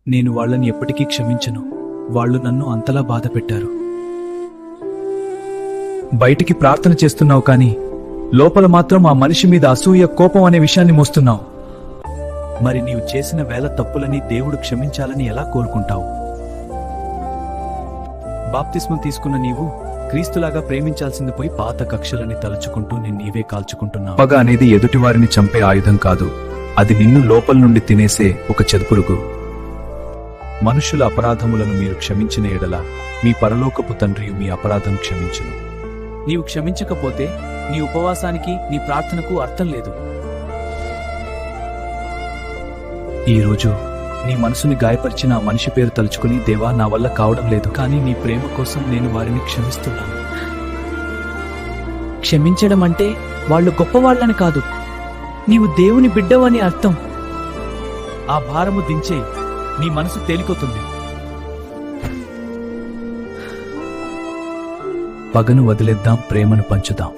నేను వాళ్ళని ఎప్పటికీ క్షమించను. వాళ్ళు నన్ను అంతలా బాధ పెట్టారు. బయటికి ప్రార్థన చేస్తున్నావు కానీ లోపల మాత్రం ఆ మనిషి మీద అసూయ, కోపం అనే విషయాన్ని మోస్తున్నావు. మరి నీవు చేసిన వేల తప్పులని దేవుడు క్షమించాలని ఎలా కోరుకుంటావు? బాప్తిస్మం తీసుకున్న నీవు క్రీస్తులాగా ప్రేమించాల్సింది పోయి పాత కక్షలని తలుచుకుంటూ నీవే కాల్చుకుంటున్నావు. పగ అనేది ఎదుటివారిని చంపే ఆయుధం కాదు, అది నిన్ను లోపల నుండి తినేసే ఒక చెదుపురుగు. మనుషుల అపరాధములను మీరు క్షమించిన ఎడల మీ పరలోకపు తండ్రి మీ అపరాధం క్షమించును. నీవు క్షమించకపోతే నీ ఉపవాసానికి, నీ ప్రార్థనకు అర్థం లేదు. ఈరోజు నీ మనసుని గాయపరిచిన ఆ మనిషి పేరు తలుచుకుని, దేవా నా వల్ల కావడం లేదు, కానీ నీ ప్రేమ కోసం నేను వారిని క్షమిస్తున్నాను. క్షమించడం అంటే వాళ్ళు గొప్పవాళ్ళని కాదు, నీవు దేవుని బిడ్డవని అర్థం. ఆ భారము దించే, నీ మనసు తేలిపోతుంది. పగను వదిలేద్దాం, ప్రేమను పంచుదాం.